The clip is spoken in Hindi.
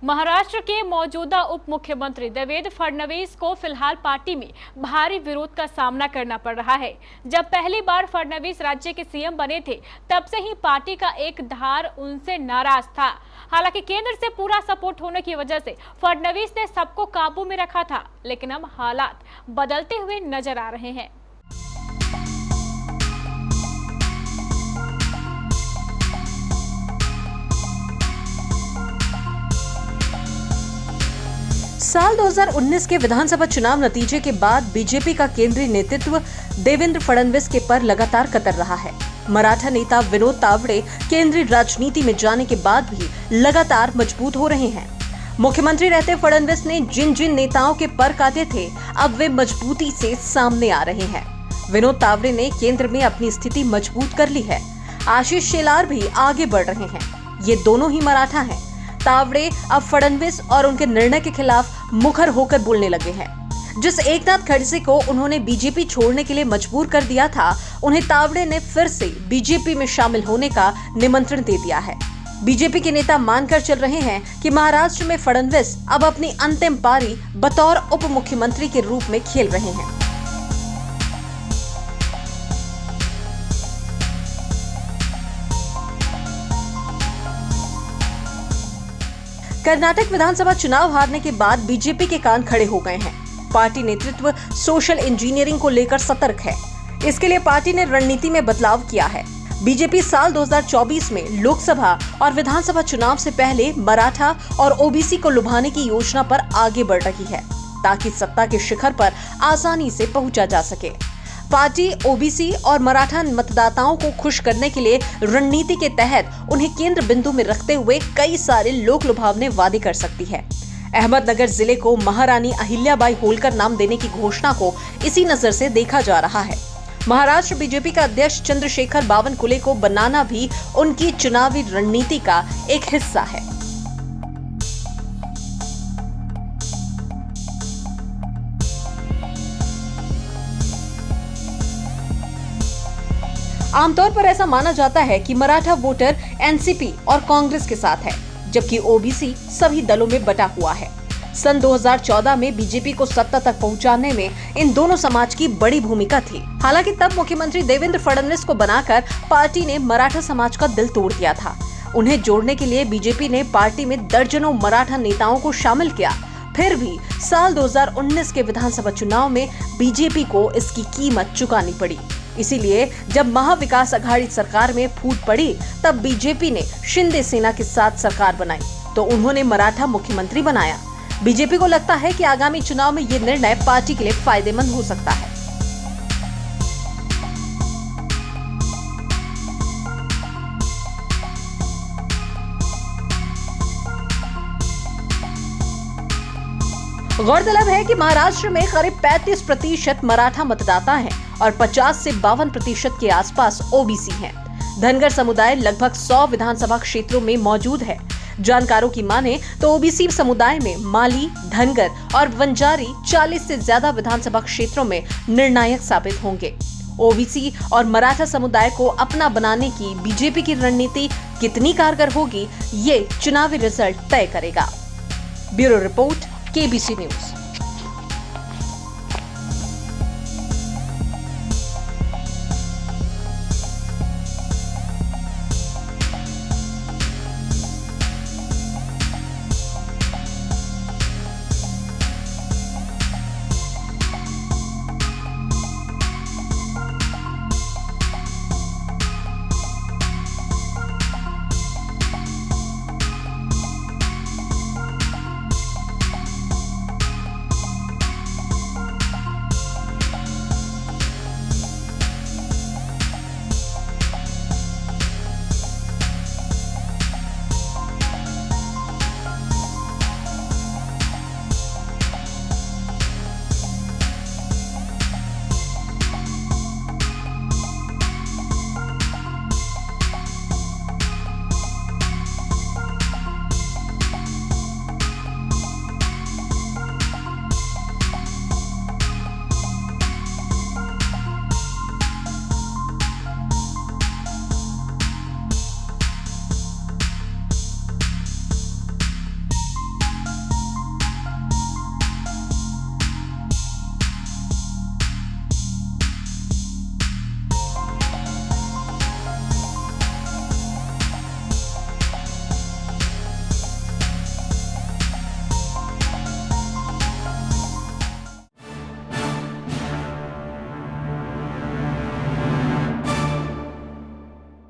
महाराष्ट्र के मौजूदा उप मुख्यमंत्री देवेंद्र फडणवीस को फिलहाल पार्टी में भारी विरोध का सामना करना पड़ रहा है। जब पहली बार फडणवीस राज्य के सीएम बने थे, तब से ही पार्टी का एक धार उनसे नाराज था। हालांकि केंद्र से पूरा सपोर्ट होने की वजह से फडणवीस ने सबको काबू में रखा था, लेकिन अब हालात बदलते हुए नजर आ रहे हैं। साल 2019 के विधानसभा चुनाव नतीजे के बाद बीजेपी का केंद्रीय नेतृत्व देवेंद्र फडणवीस के पर लगातार कतर रहा है। मराठा नेता विनोद तावड़े केंद्रीय राजनीति में जाने के बाद भी लगातार मजबूत हो रहे हैं। मुख्यमंत्री रहते फडणवीस ने जिन जिन नेताओं के पर काटे थे, अब वे मजबूती से सामने आ रहे हैं। विनोद तावड़े ने केंद्र में अपनी स्थिति मजबूत कर ली है। आशीष शेलार भी आगे बढ़ रहे हैं। ये दोनों ही मराठा हैं। तावड़े अब फडणवीस और उनके निर्णय के खिलाफ मुखर होकर बोलने लगे हैं। जिस एकनाथ खड़से को उन्होंने बीजेपी छोड़ने के लिए मजबूर कर दिया था, उन्हें तावड़े ने फिर से बीजेपी में शामिल होने का निमंत्रण दे दिया है। बीजेपी के नेता मानकर चल रहे हैं कि महाराष्ट्र में फडणवीस अब अपनी अंतिम पारी बतौर उप मुख्यमंत्री के रूप में खेल रहे हैं। कर्नाटक विधानसभा चुनाव हारने के बाद बीजेपी के कान खड़े हो गए हैं। पार्टी नेतृत्व सोशल इंजीनियरिंग को लेकर सतर्क है। इसके लिए पार्टी ने रणनीति में बदलाव किया है। बीजेपी साल 2024 में लोकसभा और विधानसभा चुनाव से पहले मराठा और ओबीसी को लुभाने की योजना पर आगे बढ़ रही है, ताकि सत्ता के शिखर पर आसानी से पहुंचा जा सके। पार्टी ओबीसी और मराठा मतदाताओं को खुश करने के लिए रणनीति के तहत उन्हें केंद्र बिंदु में रखते हुए कई सारे लोक लुभावने वादे कर सकती है। अहमदनगर जिले को महारानी अहिल्याबाई होलकर नाम देने की घोषणा को इसी नजर से देखा जा रहा है। महाराष्ट्र बीजेपी का अध्यक्ष चंद्रशेखर बावनकुले को बनाना भी उनकी चुनावी रणनीति का एक हिस्सा है। आमतौर पर ऐसा माना जाता है कि मराठा वोटर एनसीपी और कांग्रेस के साथ है, जबकि ओबीसी सभी दलों में बटा हुआ है। सन 2014 में बीजेपी को सत्ता तक पहुंचाने में इन दोनों समाज की बड़ी भूमिका थी। हालांकि तब मुख्यमंत्री देवेंद्र फडणवीस को बनाकर पार्टी ने मराठा समाज का दिल तोड़ दिया था। उन्हें जोड़ने के लिए बीजेपी ने पार्टी में दर्जनों मराठा नेताओं को शामिल किया। फिर भी साल 2019 के विधानसभा चुनाव में बीजेपी को इसकी कीमत चुकानी पड़ी। इसीलिए जब महाविकास अघाड़ी सरकार में फूट पड़ी, तब बीजेपी ने शिंदे सेना के साथ सरकार बनाई तो उन्होंने मराठा मुख्यमंत्री बनाया। बीजेपी को लगता है कि आगामी चुनाव में ये निर्णय पार्टी के लिए फायदेमंद हो सकता है। गौरतलब है कि महाराष्ट्र में करीब 35% मराठा मतदाता हैं और 50 से 52% के आसपास ओबीसी हैं। धनगर समुदाय लगभग 100 विधानसभा क्षेत्रों में मौजूद है। जानकारों की माने तो ओबीसी समुदाय में माली, धनगर और वंजारी 40 से ज्यादा विधानसभा क्षेत्रों में निर्णायक साबित होंगे। ओबीसी और मराठा समुदाय को अपना बनाने की बीजेपी की रणनीति कितनी कारगर होगी, ये चुनावी रिजल्ट तय करेगा। Bureau report, KBC news.